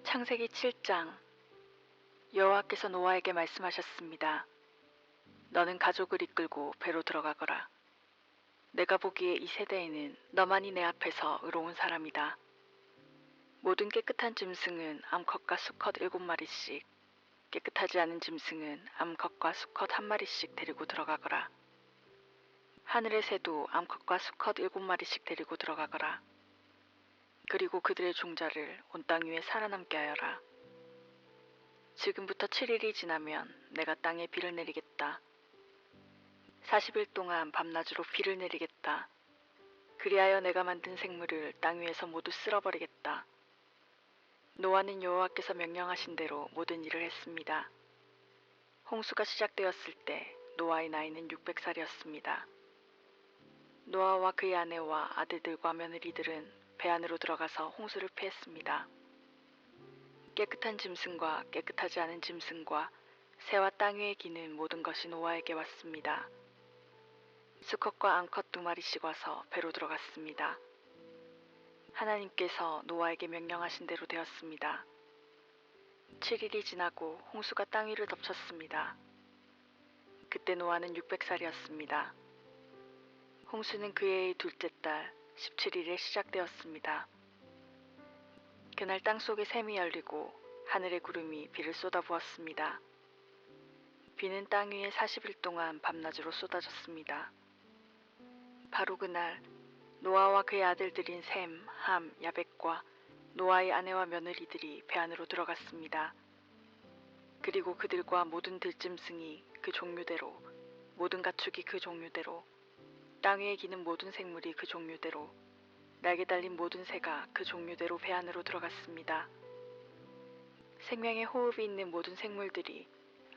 창세기 7장. 여호와께서 노아에게 말씀하셨습니다. 너는 가족을 이끌고 배로 들어가거라. 내가 보기에 이 세대에는 너만이 내 앞에서 의로운 사람이다. 모든 깨끗한 짐승은 암컷과 수컷 7마리씩, 깨끗하지 않은 짐승은 암컷과 수컷 1마리씩 데리고 들어가거라. 하늘의 새도 암컷과 수컷 7마리씩 데리고 들어가거라. 그리고 그들의 종자를 온 땅 위에 살아남게 하여라. 지금부터 7일이 지나면 내가 땅에 비를 내리겠다. 40일 동안 밤낮으로 비를 내리겠다. 그리하여 내가 만든 생물을 땅 위에서 모두 쓸어버리겠다. 노아는 여호와께서 명령하신 대로 모든 일을 했습니다. 홍수가 시작되었을 때 노아의 나이는 600살이었습니다. 노아와 그의 아내와 아들들과 며느리들은 배 안으로 들어가서 홍수를 피했습니다. 깨끗한 짐승과 깨끗하지 않은 짐승과 새와 땅 위에 기는 모든 것이 노아에게 왔습니다. 수컷과 암컷 2마리씩 와서 배로 들어갔습니다. 하나님께서 노아에게 명령하신 대로 되었습니다. 7일이 지나고 홍수가 땅 위를 덮쳤습니다. 그때 노아는 600살이었습니다. 홍수는 그 해의 둘째 달 17일에 시작되었습니다. 그날 땅속에 샘이 열리고 하늘의 구름이 비를 쏟아부었습니다. 비는 땅 위에 40일 동안 밤낮으로 쏟아졌습니다. 바로 그날 노아와 그의 아들들인 셈, 함, 야벳과 노아의 아내와 며느리들이 배 안으로 들어갔습니다. 그리고 그들과 모든 들짐승이 그 종류대로, 모든 가축이 그 종류대로, 땅 위에 기는 모든 생물이 그 종류대로, 날개 달린 모든 새가 그 종류대로 배 안으로 들어갔습니다. 생명의 호흡이 있는 모든 생물들이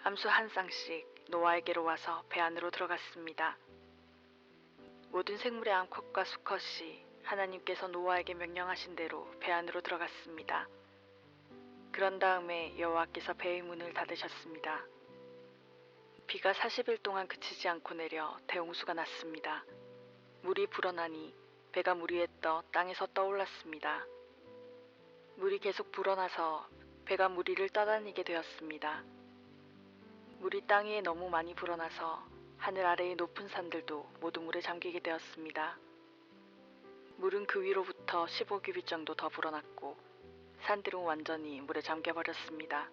암수 한 쌍씩 노아에게로 와서 배 안으로 들어갔습니다. 모든 생물의 암컷과 수컷이 하나님께서 노아에게 명령하신 대로 배 안으로 들어갔습니다. 그런 다음에 여호와께서 배의 문을 닫으셨습니다. 비가 40일 동안 그치지 않고 내려 대홍수가 났습니다. 물이 불어나니 배가 물 위에 떠 땅에서 떠올랐습니다. 물이 계속 불어나서 배가 물 위를 떠다니게 되었습니다. 물이 땅 위에 너무 많이 불어나서 하늘 아래의 높은 산들도 모두 물에 잠기게 되었습니다. 물은 그 위로부터 15규빗 정도 더 불어났고 산들은 완전히 물에 잠겨버렸습니다.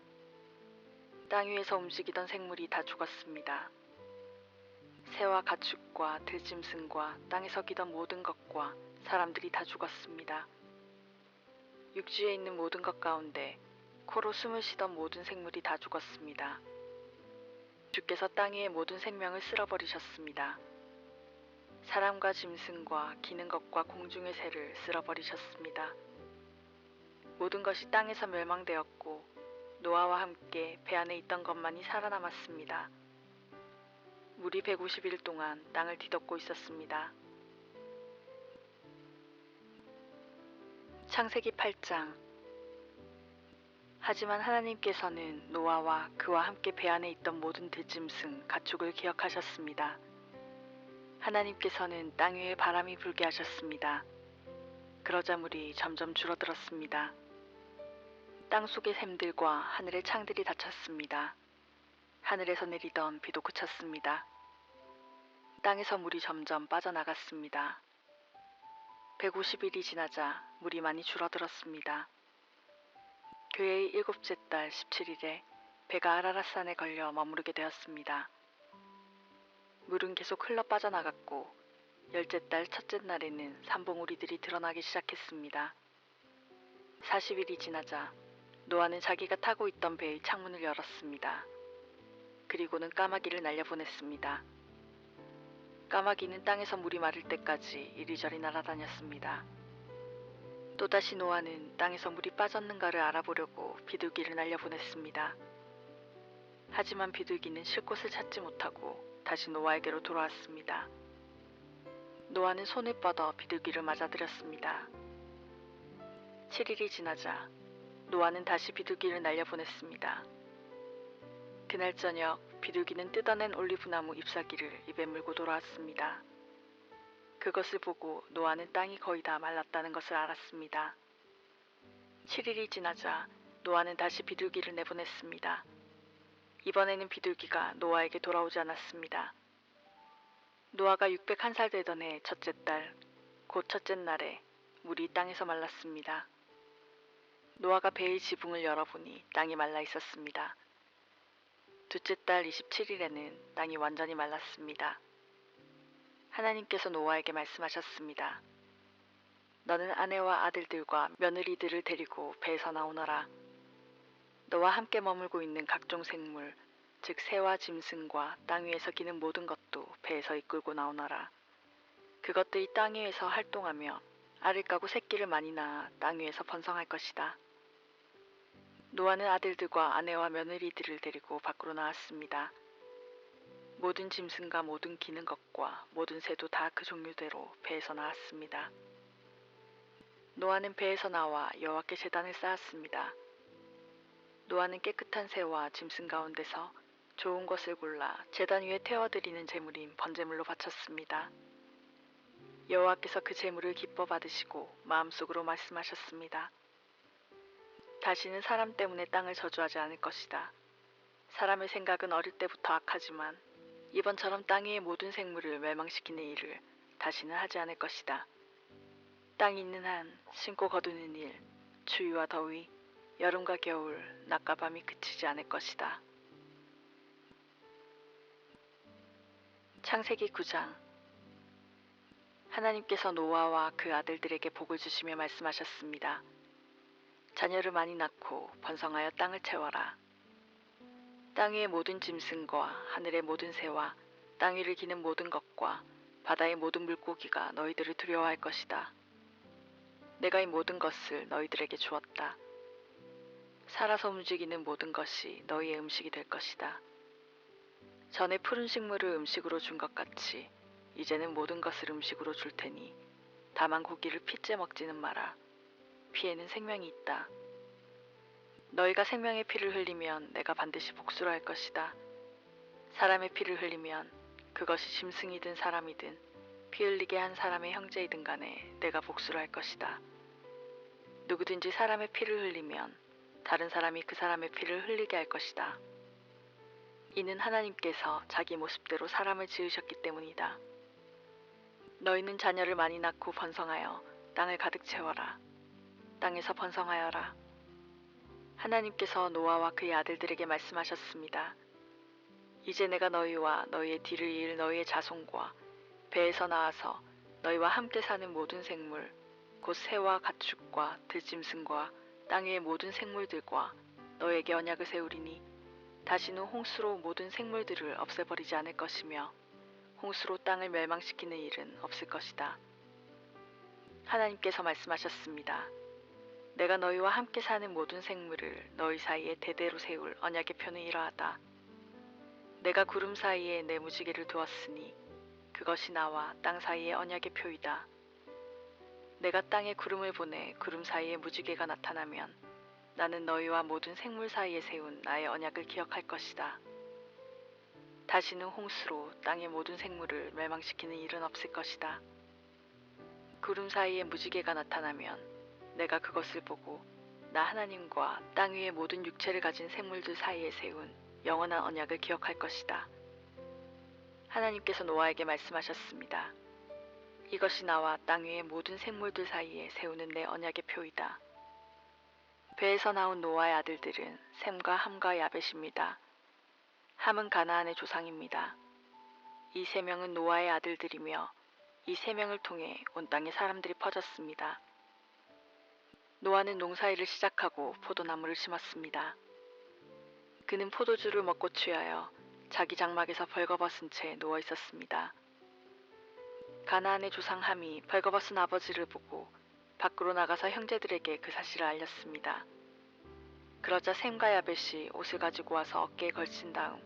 땅 위에서 움직이던 생물이 다 죽었습니다. 새와 가축과 들짐승과 땅에서 기던 모든 것과 사람들이 다 죽었습니다. 육지에 있는 모든 것 가운데 코로 숨을 쉬던 모든 생물이 다 죽었습니다. 주께서 땅 위의 모든 생명을 쓸어버리셨습니다. 사람과 짐승과 기는 것과 공중의 새를 쓸어버리셨습니다. 모든 것이 땅에서 멸망되었고 노아와 함께 배 안에 있던 것만이 살아남았습니다. 물이 150일 동안 땅을 뒤덮고 있었습니다. 창세기 8장. 하지만 하나님께서는 노아와 그와 함께 배 안에 있던 모든 들짐승, 가축을 기억하셨습니다. 하나님께서는 땅 위에 바람이 불게 하셨습니다. 그러자 물이 점점 줄어들었습니다. 땅 속의 샘들과 하늘의 창들이 닫혔습니다. 하늘에서 내리던 비도 그쳤습니다. 땅에서 물이 점점 빠져나갔습니다. 150일이 지나자 물이 많이 줄어들었습니다. 그 해의 7째 달 17일에 배가 아라랏산에 걸려 머무르게 되었습니다. 물은 계속 흘러 빠져나갔고 10째 달 첫째 날에는 산봉우리들이 드러나기 시작했습니다. 40일이 지나자 노아는 자기가 타고 있던 배의 창문을 열었습니다. 그리고는 까마귀를 날려보냈습니다. 까마귀는 땅에서 물이 마를 때까지 이리저리 날아다녔습니다. 또다시 노아는 땅에서 물이 빠졌는가를 알아보려고 비둘기를 날려보냈습니다. 하지만 비둘기는 쉴 곳을 찾지 못하고 다시 노아에게로 돌아왔습니다. 노아는 손을 뻗어 비둘기를 맞아들였습니다. 7일이 지나자 노아는 다시 비둘기를 날려보냈습니다. 그날 저녁 비둘기는 뜯어낸 올리브나무 잎사귀를 입에 물고 돌아왔습니다. 그것을 보고 노아는 땅이 거의 다 말랐다는 것을 알았습니다. 7일이 지나자 노아는 다시 비둘기를 내보냈습니다. 이번에는 비둘기가 노아에게 돌아오지 않았습니다. 노아가 601살 되던 해 첫째 달, 곧 첫째 날에 물이 땅에서 말랐습니다. 노아가 배의 지붕을 열어보니 땅이 말라 있었습니다. 둘째 달 27일에는 땅이 완전히 말랐습니다. 하나님께서 노아에게 말씀하셨습니다. 너는 아내와 아들들과 며느리들을 데리고 배에서 나오너라. 너와 함께 머물고 있는 각종 생물, 즉 새와 짐승과 땅 위에서 기는 모든 것도 배에서 이끌고 나오너라. 그것들이 땅 위에서 활동하며 알을 까고 새끼를 많이 낳아 땅 위에서 번성할 것이다. 노아는 아들들과 아내와 며느리들을 데리고 밖으로 나왔습니다. 모든 짐승과 모든 기는 것과 모든 새도 다 그 종류대로 배에서 나왔습니다. 노아는 배에서 나와 여호와께 제단을 쌓았습니다. 노아는 깨끗한 새와 짐승 가운데서 좋은 것을 골라 제단 위에 태워드리는 제물인 번제물로 바쳤습니다. 여호와께서 그 제물을 기뻐 받으시고 마음속으로 말씀하셨습니다. 다시는 사람 때문에 땅을 저주하지 않을 것이다. 사람의 생각은 어릴 때부터 악하지만 이번처럼 땅 위의 모든 생물을 멸망시키는 일을 다시는 하지 않을 것이다. 땅이 있는 한 심고 거두는 일, 추위와 더위, 여름과 겨울, 낮과 밤이 그치지 않을 것이다. 창세기 9장. 하나님께서 노아와 그 아들들에게 복을 주시며 말씀하셨습니다. 자녀를 많이 낳고 번성하여 땅을 채워라. 땅 위의 모든 짐승과 하늘의 모든 새와 땅 위를 기는 모든 것과 바다의 모든 물고기가 너희들을 두려워할 것이다. 내가 이 모든 것을 너희들에게 주었다. 살아서 움직이는 모든 것이 너희의 음식이 될 것이다. 전에 푸른 식물을 음식으로 준 것 같이 이제는 모든 것을 음식으로 줄 테니 다만 고기를 피째 먹지는 마라. 피에는 생명이 있다. 너희가 생명의 피를 흘리면 내가 반드시 복수를 할 것이다. 사람의 피를 흘리면 그것이 짐승이든 사람이든 피 흘리게 한 사람의 형제이든 간에 내가 복수를 할 것이다. 누구든지 사람의 피를 흘리면 다른 사람이 그 사람의 피를 흘리게 할 것이다. 이는 하나님께서 자기 모습대로 사람을 지으셨기 때문이다. 너희는 자녀를 많이 낳고 번성하여 땅을 가득 채워라. 땅에서 번성하여라. 하나님께서 노아와 그의 아들들에게 말씀하셨습니다. 이제 내가 너희와 너희의 뒤를 이을 너희의 자손과 배에서 나와서 너희와 함께 사는 모든 생물, 곧 새와 가축과 들짐승과 땅 위의 모든 생물들과 너에게 언약을 세우리니 다시는 홍수로 모든 생물들을 없애버리지 않을 것이며 홍수로 땅을 멸망시키는 일은 없을 것이다. 하나님께서 말씀하셨습니다. 내가 너희와 함께 사는 모든 생물을 너희 사이에 대대로 세울 언약의 표는 이러하다. 내가 구름 사이에 내 무지개를 두었으니 그것이 나와 땅 사이의 언약의 표이다. 내가 땅에 구름을 보내 구름 사이에 무지개가 나타나면 나는 너희와 모든 생물 사이에 세운 나의 언약을 기억할 것이다. 다시는 홍수로 땅의 모든 생물을 멸망시키는 일은 없을 것이다. 구름 사이에 무지개가 나타나면 내가 그것을 보고 나 하나님과 땅 위의 모든 육체를 가진 생물들 사이에 세운 영원한 언약을 기억할 것이다. 하나님께서 노아에게 말씀하셨습니다. 이것이 나와 땅 위의 모든 생물들 사이에 세우는 내 언약의 표이다. 배에서 나온 노아의 아들들은 셈과 함과 야벳입니다. 함은 가나안의 조상입니다. 이 세 명은 노아의 아들들이며 이 세 명을 통해 온 땅에 사람들이 퍼졌습니다. 노아는 농사일을 시작하고 포도나무를 심었습니다. 그는 포도주를 먹고 취하여 자기 장막에서 벌거벗은 채 누워 있었습니다. 가나안의 조상 함이 벌거벗은 아버지를 보고 밖으로 나가서 형제들에게 그 사실을 알렸습니다. 그러자 셈과 야벳이 옷을 가지고 와서 어깨에 걸친 다음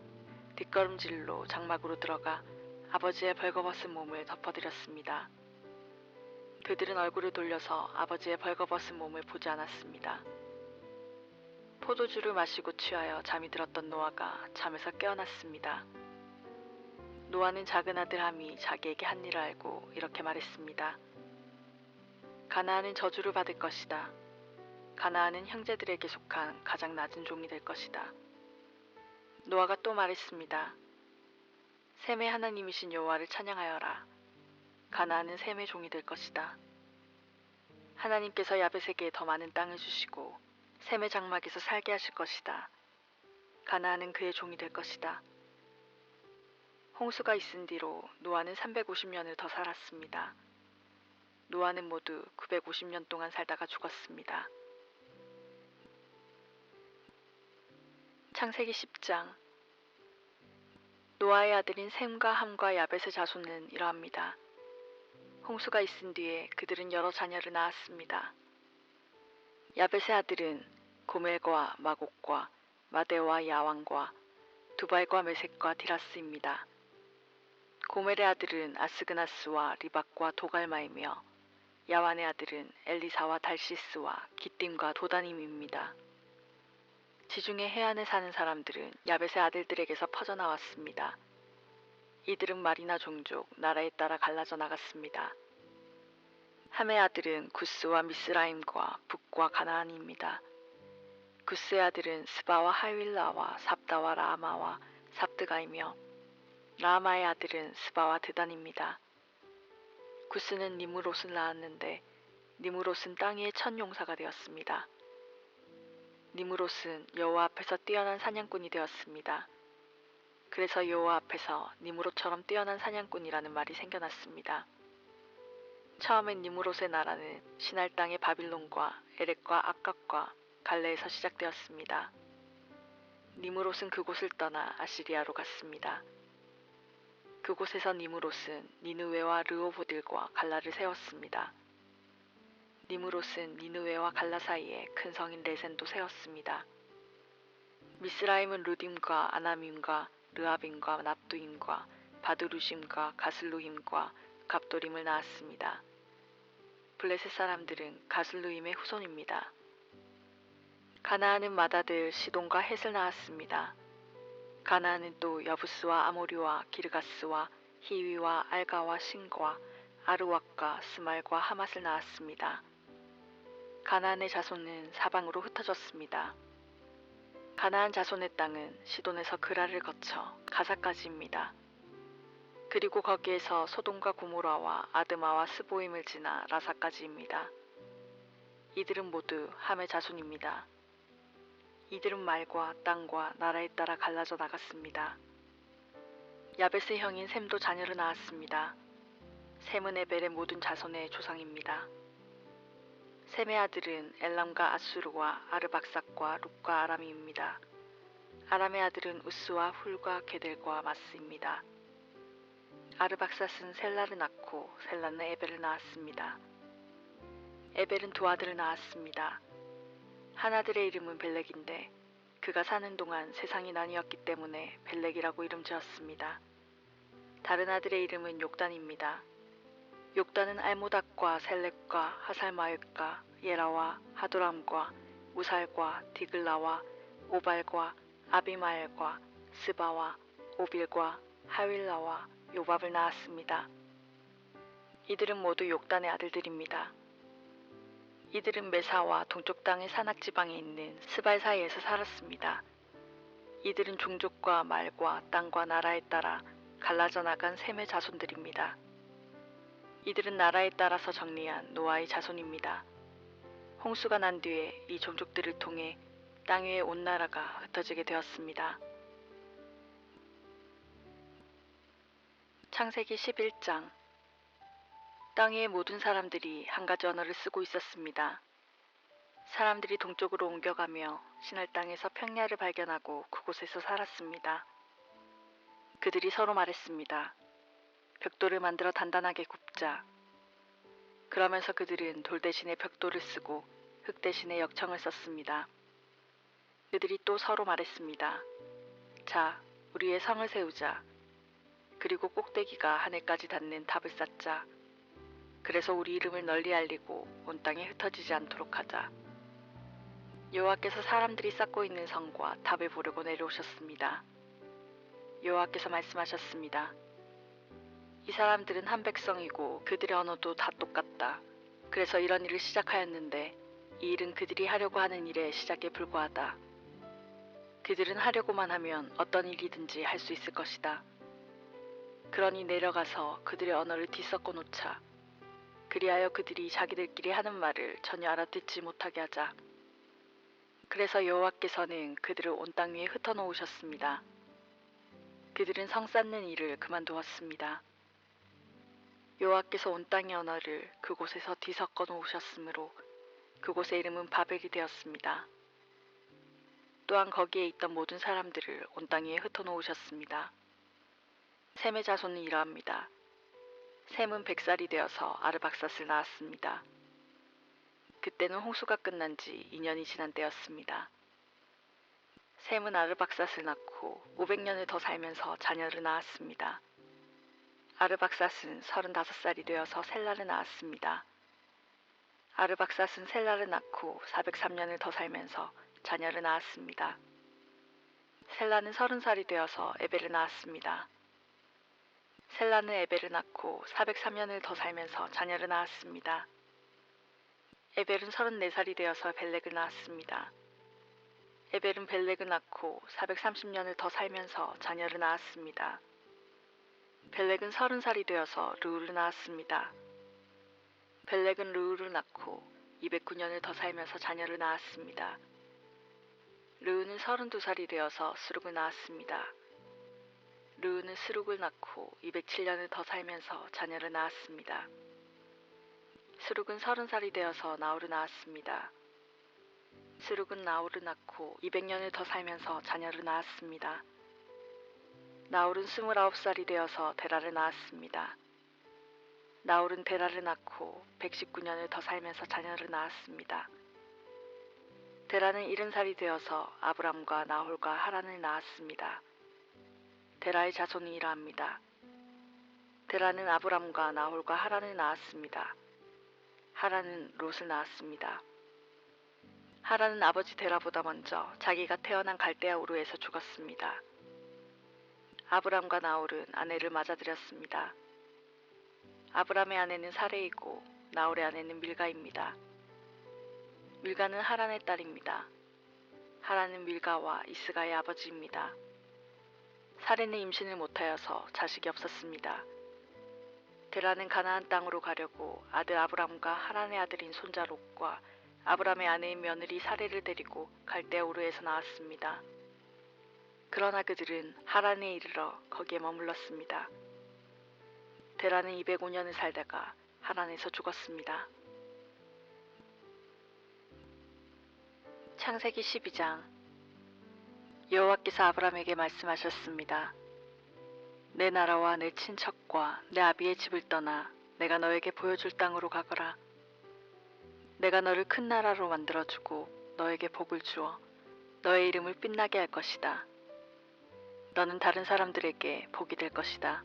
뒷걸음질로 장막으로 들어가 아버지의 벌거벗은 몸을 덮어드렸습니다. 그들은 얼굴을 돌려서 아버지의 벌거벗은 몸을 보지 않았습니다. 포도주를 마시고 취하여 잠이 들었던 노아가 잠에서 깨어났습니다. 노아는 작은 아들 함이 자기에게 한 일을 알고 이렇게 말했습니다. 가나안은 저주를 받을 것이다. 가나안은 형제들에게 속한 가장 낮은 종이 될 것이다. 노아가 또 말했습니다. 셈의 하나님이신 여호와를 찬양하여라. 가나안은 셈의 종이 될 것이다. 하나님께서 야벳에게 더 많은 땅을 주시고 셈의 장막에서 살게 하실 것이다. 가나안은 그의 종이 될 것이다. 홍수가 있은 뒤로 노아는 350년을 더 살았습니다. 노아는 모두 950년 동안 살다가 죽었습니다. 창세기 10장. 노아의 아들인 셈과 함과 야벳의 자손은 이러합니다. 홍수가 있은 뒤에 그들은 여러 자녀를 낳았습니다. 야벳의 아들은 고멜과 마곡과 마대와 야왕과 두발과 메색과 디라스입니다. 고멜의 아들은 아스그나스와 리박과 도갈마이며 야완의 아들은 엘리사와 달시스와 기띔과 도다님입니다. 지중해 해안에 사는 사람들은 야벳의 아들들에게서 퍼져나왔습니다. 이들은 말이나 종족, 나라에 따라 갈라져 나갔습니다. 함의 아들은 구스와 미스라임과 북과 가나안입니다. 구스의 아들은 스바와 하윌라와 삽다와 라마와 삽드가이며 라마의 아들은 스바와 드단입니다. 구스는 니므롯을 낳았는데 니므롯은 땅 위의 첫 용사가 되었습니다. 니므롯은 여호와 앞에서 뛰어난 사냥꾼이 되었습니다. 그래서 여호와 앞에서 니므롯처럼 뛰어난 사냥꾼이라는 말이 생겨났습니다. 처음엔 니므롯의 나라는 시날 땅의 바빌론과 에렉과 악각과 갈레에서 시작되었습니다. 니므롯은 그곳을 떠나 아시리아로 갔습니다. 그곳에서 니므롯은 니느웨와 르호보딜과 갈라를 세웠습니다. 니므롯은 니느웨와 갈라 사이에 큰 성인 레센도 세웠습니다. 미스라임은 루딤과 아나밈과 르아빔과 납두임과 바드루심과 가슬루힘과 갑도림을 낳았습니다. 블레셋 사람들은 가슬루임의 후손입니다. 가나안은 맏아들 시돈과 헷을 낳았습니다. 가나안은 또 여부스와 아모리와 기르가스와 히위와 알가와 신과 아르왁과 스말과 하맛을 낳았습니다. 가나안의 자손은 사방으로 흩어졌습니다. 가나안 자손의 땅은 시돈에서 그라를 거쳐 가사까지입니다. 그리고 거기에서 소돔과 고모라와 아드마와 스보임을 지나 라사까지입니다. 이들은 모두 함의 자손입니다. 이들은 말과 땅과 나라에 따라 갈라져 나갔습니다. 야벳의 형인 셈도 자녀를 낳았습니다. 셈은 에벨의 모든 자손의 조상입니다. 셈의 아들은 엘람과 아수르와 아르박삭과 룹과 아람이입니다. 아람의 아들은 우스와 훌과 게델과 마스입니다. 아르박삭은 셀라를 낳고 셀라는 에벨을 낳았습니다. 에벨은 두 아들을 낳았습니다. 한 아들의 이름은 벨렉인데 그가 사는 동안 세상이 나뉘었기 때문에 벨렉이라고 이름 지었습니다. 다른 아들의 이름은 욕단입니다. 욕단은 알모닥과 셀렉과 하살마읒과 예라와 하도람과 우살과 디글라와 오발과 아비마엘과 스바와 오빌과 하윌라와 요밥을 낳았습니다. 이들은 모두 욕단의 아들들입니다. 이들은 메사와 동쪽 땅의 산악지방에 있는 스발 사이에서 살았습니다. 이들은 종족과 말과 땅과 나라에 따라 갈라져 나간 셈의 자손들입니다. 이들은 나라에 따라서 정리한 노아의 자손입니다. 홍수가 난 뒤에 이 종족들을 통해 땅 위의 온 나라가 흩어지게 되었습니다. 창세기 11장. 땅 위의 모든 사람들이 한 가지 언어를 쓰고 있었습니다. 사람들이 동쪽으로 옮겨가며 시날 땅에서 평야를 발견하고 그곳에서 살았습니다. 그들이 서로 말했습니다. 벽돌을 만들어 단단하게 굽자. 그러면서 그들은 돌 대신에 벽돌을 쓰고 흙 대신에 역청을 썼습니다. 그들이 또 서로 말했습니다. 자, 우리의 성을 세우자. 그리고 꼭대기가 하늘까지 닿는 탑을 쌓자. 그래서 우리 이름을 널리 알리고 온 땅에 흩어지지 않도록 하자. 여호와께서 사람들이 쌓고 있는 성과 탑을 보려고 내려오셨습니다. 여호와께서 말씀하셨습니다. 이 사람들은 한 백성이고 그들의 언어도 다 똑같다. 그래서 이런 일을 시작하였는데 이 일은 그들이 하려고 하는 일의 시작에 불과하다. 그들은 하려고만 하면 어떤 일이든지 할 수 있을 것이다. 그러니 내려가서 그들의 언어를 뒤섞어 놓자. 그리하여 그들이 자기들끼리 하는 말을 전혀 알아듣지 못하게 하자. 그래서 여호와께서는 그들을 온 땅 위에 흩어놓으셨습니다. 그들은 성 쌓는 일을 그만두었습니다. 여호와께서 온 땅의 언어를 그곳에서 뒤섞어 놓으셨으므로 그곳의 이름은 바벨이 되었습니다. 또한 거기에 있던 모든 사람들을 온 땅 위에 흩어놓으셨습니다. 셈의 자손은 이러합니다. 셈은 100살이 되어서 아르박삿을 낳았습니다. 그때는 홍수가 끝난 지 2년이 지난 때였습니다. 셈은 아르박삿을 낳고 500년을 더 살면서 자녀를 낳았습니다. 아르박삿은 35살이 되어서 셀라를 낳았습니다. 아르박삿은 셀라를 낳고 403년을 더 살면서 자녀를 낳았습니다. 셀라는 30살이 되어서 에벨을 낳았습니다. 셀라는 에벨을 낳고 403년을 더 살면서 자녀를 낳았습니다. 에벨은 34살이 되어서 벨렉을 낳았습니다. 에벨은 벨렉을 낳고 430년을 더 살면서 자녀를 낳았습니다. 벨렉은 30살이 되어서 르우를 낳았습니다. 벨렉은 르우를 낳고 209년을 더 살면서 자녀를 낳았습니다. 르우는 32살이 되어서 스룩을 낳았습니다. 르우는 스룩을 낳고 207년을 더 살면서 자녀를 낳았습니다. 스룩은 30살이 되어서 나홀을 낳았습니다. 스룩은 나홀을 낳고 200년을 더 살면서 자녀를 낳았습니다. 나홀은 29살이 되어서 데라를 낳았습니다. 나홀은 데라를 낳고 119년을 더 살면서 자녀를 낳았습니다. 데라는 70살이 되어서 아브람과 나홀과 하란을 낳았습니다. 데라의 자손이 이러합니다. 데라는 아브람과 나홀과 하란을 낳았습니다. 하란은 롯을 낳았습니다. 하란은 아버지 데라보다 먼저 자기가 태어난 갈대아 우르에서 죽었습니다. 아브람과 나홀은 아내를 맞아들였습니다. 아브람의 아내는 사레이고 나홀의 아내는 밀가입니다. 밀가는 하란의 딸입니다. 하란은 밀가와 이스가의 아버지입니다. 사레는 임신을 못하여서 자식이 없었습니다. 데라는 가나안 땅으로 가려고 아들 아브람과 하란의 아들인 손자 롯과 아브람의 아내인 며느리 사레를 데리고 갈대아 우르에서 나왔습니다. 그러나 그들은 하란에 이르러 거기에 머물렀습니다. 데라는 205년을 살다가 하란에서 죽었습니다. 창세기 12장. 여호와께서 아브람에게 말씀하셨습니다. 내 나라와 내 친척과 내 아비의 집을 떠나 내가 너에게 보여줄 땅으로 가거라. 내가 너를 큰 나라로 만들어주고 너에게 복을 주어 너의 이름을 빛나게 할 것이다. 너는 다른 사람들에게 복이 될 것이다.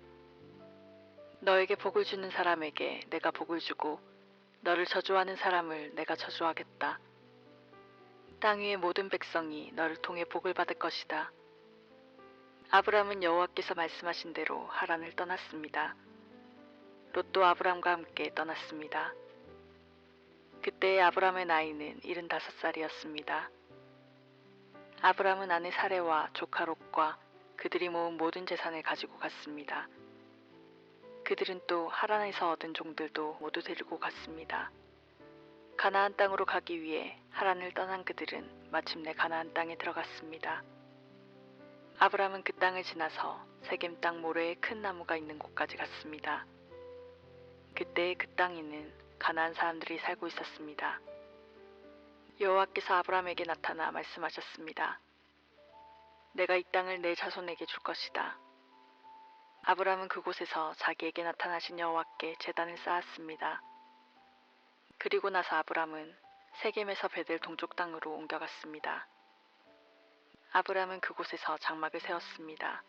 너에게 복을 주는 사람에게 내가 복을 주고 너를 저주하는 사람을 내가 저주하겠다. 땅 위의 모든 백성이 너를 통해 복을 받을 것이다. 아브람은 여호와께서 말씀하신 대로 하란을 떠났습니다. 롯도 아브람과 함께 떠났습니다. 그때의 아브람의 나이는 75살이었습니다. 아브람은 아내 사레와 조카 롯과 그들이 모은 모든 재산을 가지고 갔습니다. 그들은 또 하란에서 얻은 종들도 모두 데리고 갔습니다. 가나안 땅으로 가기 위해 하란을 떠난 그들은 마침내 가나안 땅에 들어갔습니다. 아브람은 그 땅을 지나서 세겜 땅 모래에 큰 나무가 있는 곳까지 갔습니다. 그때 그 땅에는 가나안 사람들이 살고 있었습니다. 여호와께서 아브람에게 나타나 말씀하셨습니다. 내가 이 땅을 내 자손에게 줄 것이다. 아브람은 그곳에서 자기에게 나타나신 여호와께 제단을 쌓았습니다. 그리고 나서 아브람은 세겜에서 베델 동쪽 땅으로 옮겨갔습니다. 아브람은 그곳에서 장막을 세웠습니다.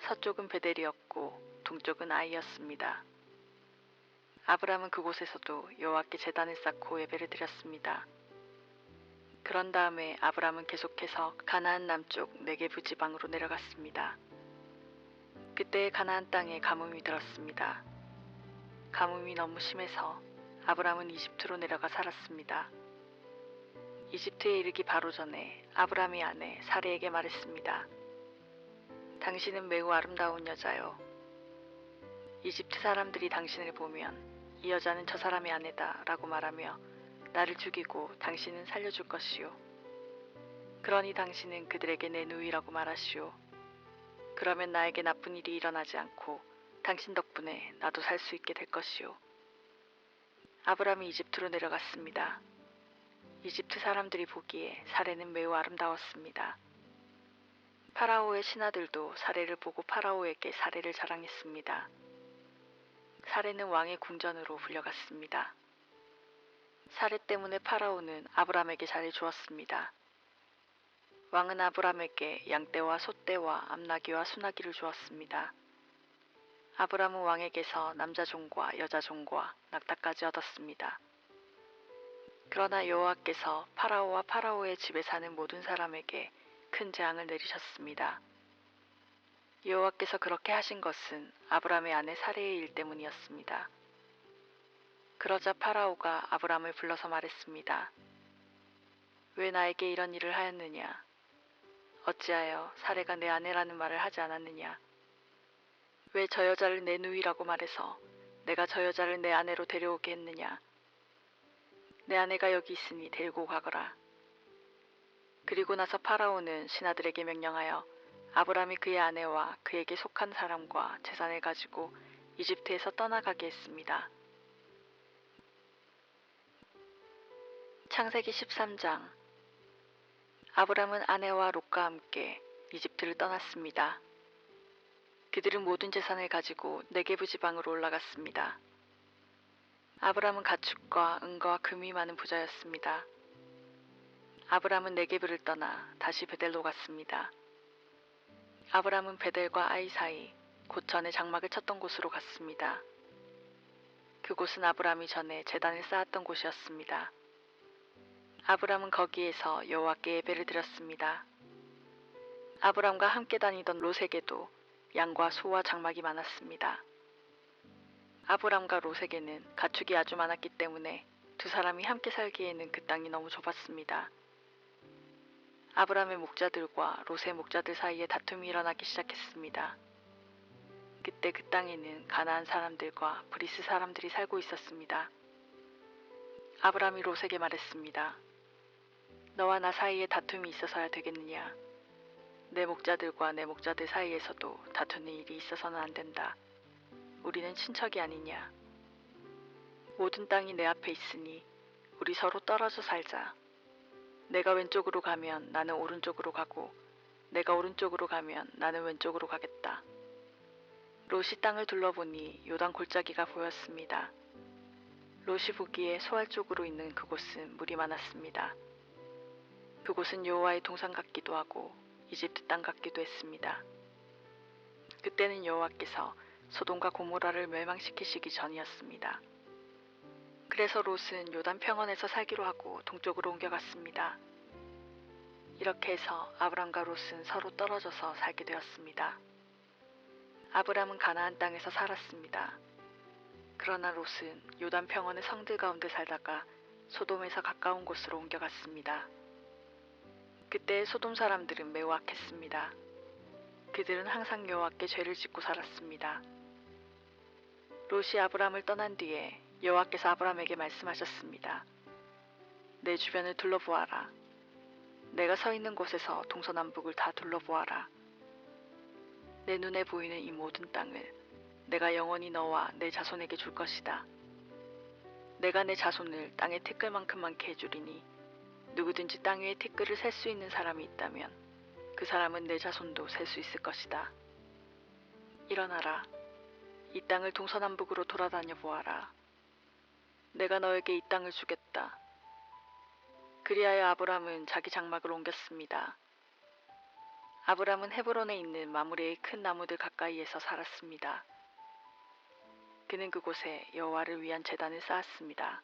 서쪽은 베델이었고 동쪽은 아이였습니다. 아브람은 그곳에서도 여호와께 제단을 쌓고 예배를 드렸습니다. 그런 다음에 아브람은 계속해서 가나안 남쪽 네게부 지방으로 내려갔습니다. 그때 가나안 땅에 가뭄이 들었습니다. 가뭄이 너무 심해서 아브람은 이집트로 내려가 살았습니다. 이집트에 이르기 바로 전에 아브람의 아내 사레에게 말했습니다. 당신은 매우 아름다운 여자요. 이집트 사람들이 당신을 보면 이 여자는 저 사람의 아내다 라고 말하며 나를 죽이고 당신은 살려줄 것이요. 그러니 당신은 그들에게 내 누이라고 말하시오. 그러면 나에게 나쁜 일이 일어나지 않고 당신 덕분에 나도 살 수 있게 될 것이오. 아브람이 이집트로 내려갔습니다. 이집트 사람들이 보기에 사레는 매우 아름다웠습니다. 파라오의 신하들도 사레를 보고 파라오에게 사레를 자랑했습니다. 사레는 왕의 궁전으로 불려갔습니다. 사레 때문에 파라오는 아브람에게 잘해 주었습니다. 왕은 아브람에게 양떼와 소떼와 암나귀와 수나귀를 주었습니다. 아브람은 왕에게서 남자 종과 여자 종과 낙타까지 얻었습니다. 그러나 여호와께서 파라오와 파라오의 집에 사는 모든 사람에게 큰 재앙을 내리셨습니다. 여호와께서 그렇게 하신 것은 아브람의 아내 사레의 일 때문이었습니다. 그러자 파라오가 아브람을 불러서 말했습니다. 왜 나에게 이런 일을 하였느냐? 어찌하여 사레가 내 아내라는 말을 하지 않았느냐? 왜 저 여자를 내 누이라고 말해서 내가 저 여자를 내 아내로 데려오게 했느냐? 내 아내가 여기 있으니 데리고 가거라. 그리고 나서 파라오는 신하들에게 명령하여 아브람이 그의 아내와 그에게 속한 사람과 재산을 가지고 이집트에서 떠나가게 했습니다. 창세기 13장. 아브람은 아내와 롯과 함께 이집트를 떠났습니다. 그들은 모든 재산을 가지고 네게브 지방으로 올라갔습니다. 아브람은 가축과 은과 금이 많은 부자였습니다. 아브람은 네게브를 떠나 다시 베델로 갔습니다. 아브람은 베델과 아이 사이 곧 전에 장막을 쳤던 곳으로 갔습니다. 그곳은 아브람이 전에 제단을 쌓았던 곳이었습니다. 아브람은 거기에서 여호와께 예배를 드렸습니다. 아브람과 함께 다니던 롯에게도 양과 소와 장막이 많았습니다. 아브람과 롯에게는 가축이 아주 많았기 때문에 두 사람이 함께 살기에는 그 땅이 너무 좁았습니다. 아브람의 목자들과 롯의 목자들 사이에 다툼이 일어나기 시작했습니다. 그때 그 땅에는 가나안 사람들과 브리스 사람들이 살고 있었습니다. 아브람이 롯에게 말했습니다. 너와 나 사이에 다툼이 있어서야 되겠느냐? 내 목자들과 내 목자들 사이에서도 다투는 일이 있어서는 안 된다. 우리는 친척이 아니냐? 모든 땅이 내 앞에 있으니 우리 서로 떨어져 살자. 내가 왼쪽으로 가면 나는 오른쪽으로 가고 내가 오른쪽으로 가면 나는 왼쪽으로 가겠다. 롯이 땅을 둘러보니 요단 골짜기가 보였습니다. 롯이 보기에 소알 쪽으로 있는 그곳은 물이 많았습니다. 그곳은 여호와의 동산 같기도 하고 이집트 땅 같기도 했습니다. 그때는 여호와께서 소돔과 고모라를 멸망시키시기 전이었습니다. 그래서 롯은 요단 평원에서 살기로 하고 동쪽으로 옮겨갔습니다. 이렇게 해서 아브람과 롯은 서로 떨어져서 살게 되었습니다. 아브람은 가나안 땅에서 살았습니다. 그러나 롯은 요단 평원의 성들 가운데 살다가 소돔에서 가까운 곳으로 옮겨갔습니다. 그때 소돔 사람들은 매우 악했습니다. 그들은 항상 여호와께 죄를 짓고 살았습니다. 롯이 아브람을 떠난 뒤에 여호와께서 아브람에게 말씀하셨습니다. 내 주변을 둘러보아라. 내가 서 있는 곳에서 동서남북을 다 둘러보아라. 내 눈에 보이는 이 모든 땅을 내가 영원히 너와 내 자손에게 줄 것이다. 내가 내 자손을 땅의 티끌만큼 많게 해주리니 누구든지 땅 위에 티끌을 셀 수 있는 사람이 있다면 그 사람은 내 자손도 셀 수 있을 것이다. 일어나라. 이 땅을 동서남북으로 돌아다녀 보아라. 내가 너에게 이 땅을 주겠다. 그리하여 아브람은 자기 장막을 옮겼습니다. 아브람은 헤브론에 있는 마므레의 큰 나무들 가까이에서 살았습니다. 그는 그곳에 여호와를 위한 제단을 쌓았습니다.